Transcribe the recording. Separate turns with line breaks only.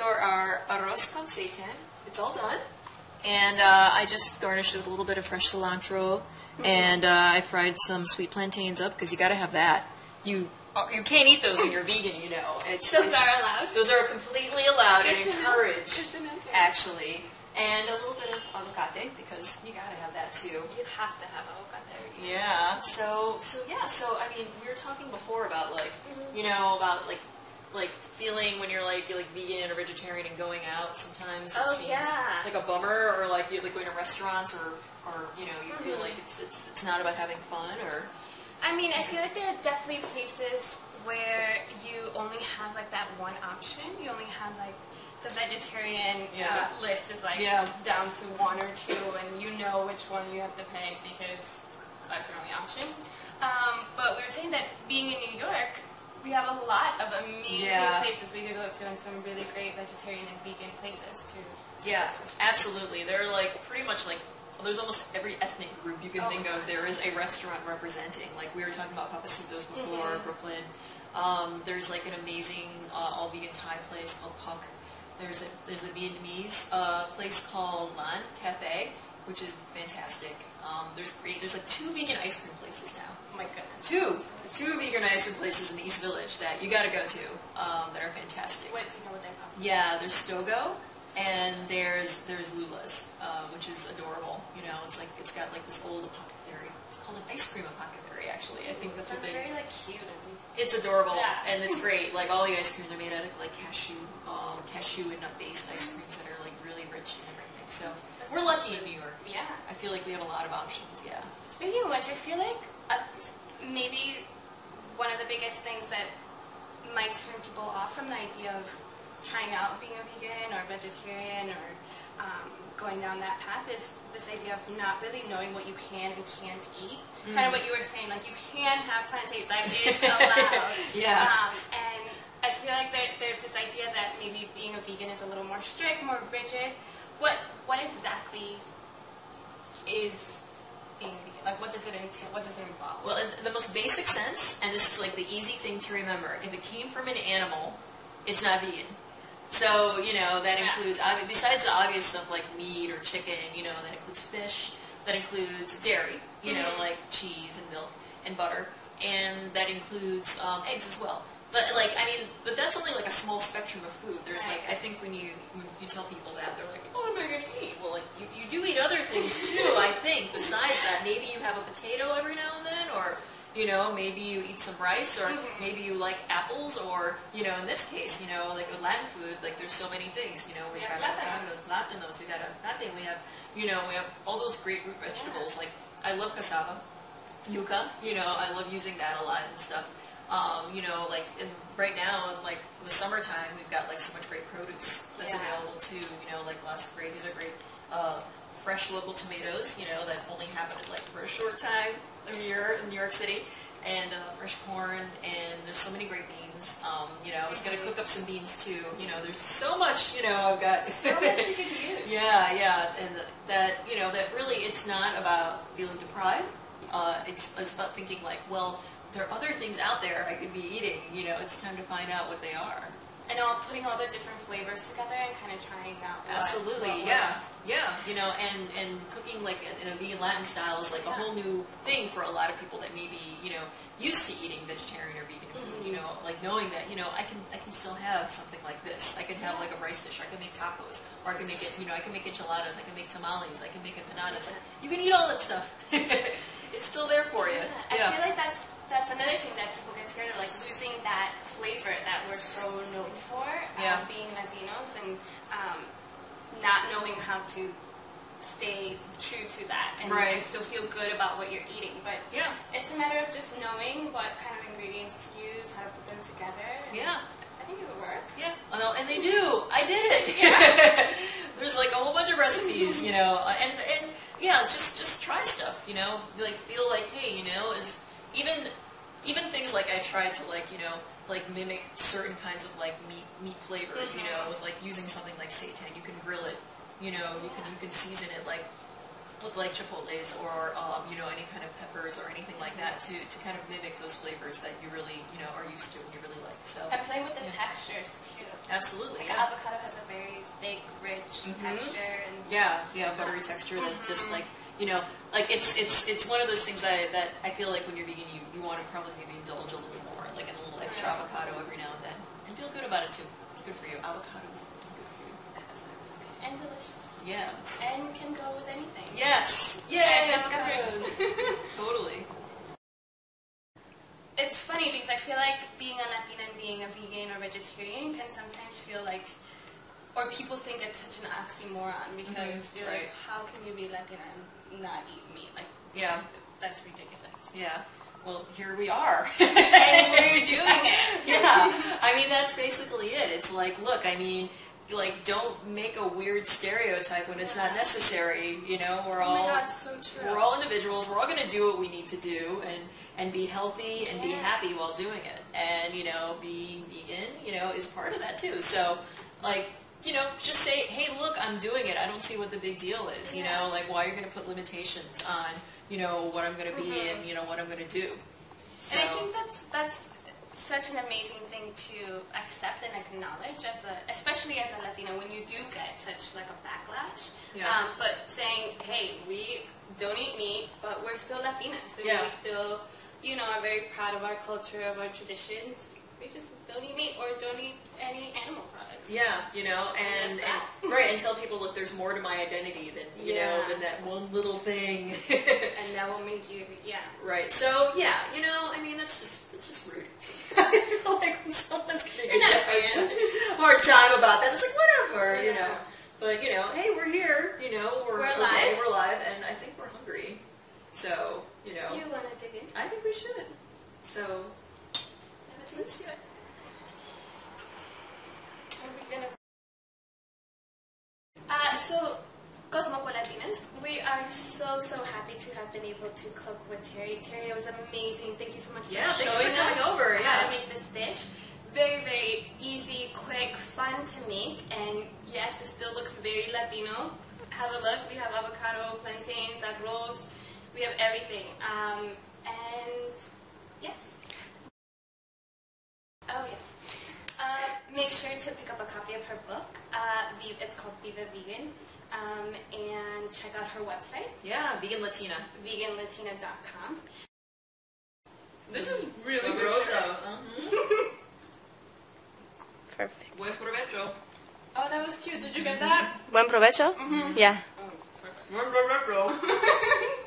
our Arroz Con Seitan. It's all done. And I just garnished it with a little bit of fresh cilantro. And I fried some sweet plantains up, because you got to have that. You can't eat those when you're vegan, you know.
Those are allowed?
Those are completely allowed and encouraged,
Good to know.
actually. And a little bit of avocado, because you got to have that too.
You have to have avocado every time.
Yeah. So I mean, we were talking before about like, you know, about like feeling when you're like vegan or vegetarian and going out. Sometimes it seems like a bummer, or like you like going to restaurants, or you know, you feel like it's not about having fun, or.
I mean, I feel like there are definitely places where you only have like that one option. You only have like the vegetarian list is like down to 1 or 2, and you know which one you have to pick because that's your only option. But we were saying that being in New York, we have a lot of amazing places we could go to, and some really great vegetarian and vegan places too.
Yeah, absolutely. They're like pretty much like. There's almost every ethnic group you can think of. There is a restaurant representing. Like we were talking about Papacitos before, Brooklyn. There's like an amazing all-vegan Thai place called Puck. There's a Vietnamese place called Lan Cafe, which is fantastic. There's like 2 vegan ice cream places now.
Oh my goodness.
2 vegan ice cream places in the East Village that you got to go to that are fantastic.
What do you know what they're called?
Yeah, there's Stogo. And there's Lula's, which is adorable. You know, it's got like this old apothecary. It's called an ice cream apothecary, actually. I think that's what they.
It's very like cute.
It's adorable, and it's great. Like all the ice creams are made out of like cashew and nut-based ice creams that are like really rich and everything. So we're lucky in New York.
Yeah.
I feel like we have a lot of options. Yeah.
Speaking of which, I feel like maybe one of the biggest things that might turn people off from the idea of trying out being a vegan or vegetarian or going down that path is this idea of not really knowing what you can and can't eat. Kind of what you were saying, like you can have plantain, that is allowed. And I feel like there's this idea that maybe being a vegan is a little more strict, more rigid. What exactly is being vegan? Like what does it entail? What does it involve?
Well, in the most basic sense, and this is like the easy thing to remember, if it came from an animal, it's not vegan. So, you know, that includes, besides the obvious stuff like meat or chicken, you know, that includes fish, that includes dairy, you know, like cheese and milk and butter, and that includes eggs as well. But, like, I mean, but that's only like a small spectrum of food. There's like, I think when you tell people that, they're like, oh, what am I going to eat? Well, like, you do eat other things too, I think, besides that. Maybe you have a potato every now and then, or you know, maybe you eat some rice, or maybe you like apples, or, you know, in this case, you know, like with Latin food, like there's so many things, you know, we've got Latinos, we got Latin, we have, you know, we have all those great root vegetables, like, I love cassava, yuca, you know, I love using that a lot and stuff, you know, like, right now, in like the summertime, we've got like so much great produce that's available too, you know, like these are great, fresh local tomatoes, you know, that only happen like for a short time a year in New York City, and fresh corn, and there's so many great beans. You know, I was going to cook up some beans too. You know, there's so much, you know, I've got.
So much you could use.
Yeah, and that, you know, that really it's not about feeling deprived. It's about thinking like, well, there are other things out there I could be eating. You know, it's time to find out what they are.
And putting all the different flavors together and kind of trying out
Absolutely,
what
works. You know, and cooking like in a vegan Latin style is like a whole new thing for a lot of people that may be, you know, used to eating vegetarian or vegan food. You know, like knowing that, you know, I can still have something like this. I can have like a rice dish, or I can make tacos, or I can make it, you know, I can make enchiladas, I can make tamales, I can make empanadas. Like, you can eat all that stuff. It's still there for you.
I feel like that's another thing that people get scared of, like losing that flavor that we're so known for, being Latinos, and not knowing how to stay true to that and still feel good about what you're eating. But it's a matter of just knowing what kind of ingredients to use, how to put them together. I think it would work. Yeah, well, and they do. I did it. There's like a whole bunch of recipes, you know, and just try stuff, you know, like feel like, hey, you know, is even things like I tried to like, you know, like mimic certain kinds of like meat flavors, you know, with like using something like seitan. You can grill it, you know, you can season it like with like chipotles or you know, any kind of pepper
peppers or anything like that to kind of mimic those flavors that you really, you know, are used to and you really like. So
and play with the textures too.
Absolutely.
Like avocado has a very thick, rich texture. And
buttery texture that just like, you know, like it's one of those things that I feel like when you're vegan, you want to probably maybe indulge a little more, like a little extra avocado every now and then, and feel good about it too. It's good for you. Avocado is really good for you.
And delicious.
Yeah.
And can go with anything.
Yes. Yay, avocados. Totally.
It's funny because I feel like being a Latina and being a vegan or vegetarian can sometimes feel like, or people think it's such an oxymoron because you're like, how can you be Latina and not eat meat? Like, that's ridiculous.
Yeah. Well, here we are.
And we're doing it.
Yeah. I mean, that's basically it. It's like, look, I mean, like, don't make a weird stereotype when it's not necessary. You know, we're all
so true.
We're all individuals. We're all going to do what we need to do and be healthy and be happy while doing it. And you know, being vegan, you know, is part of that too. So, like, you know, just say, hey, look, I'm doing it. I don't see what the big deal is. You know, like, why you're going to put limitations on, you know, what I'm going to be and you know what I'm going to do. So,
and I think that's such an amazing thing to accept and acknowledge, especially as a Latina, when you do get such like a backlash. But saying, hey, we don't eat meat, but we're still Latinas, so we still, you know, are very proud of our culture, of our traditions. We just don't eat meat or don't eat any animal products.
Yeah, you know, and right, and tell people, look, there's more to my identity than you know than that one little thing.
And that will make you,
Right. So yeah, you know, I mean, that's just rude. I feel like when someone's gonna get a hard time about that, it's like whatever, you know. But you know, hey, we're here. You know, we're
alive.
We're alive, and I think we're hungry. So you know,
you want to dig in?
I think we should. So let's do it.
So, Cosmopolitanas, we are so happy to have been able to cook with Terry. Terry, it was amazing. Thank you so much for showing
coming
us
over.
how to make this dish. Very, very easy, quick, fun to make, and yes, it still looks very Latino. Have a look. We have avocado, plantains, arroz. We have everything. And yes. Oh yes. Make sure to pick up a copy of her book. It's called Viva Vegan. And check out her website.
Yeah, Vegan Latina.
Veganlatina.com. This is really
sabroso.
Perfect.
Buen provecho.
Oh, that was cute. Did you get that?
Buen provecho?
Mm-hmm.
Yeah.
Oh, perfect.
Buen provecho.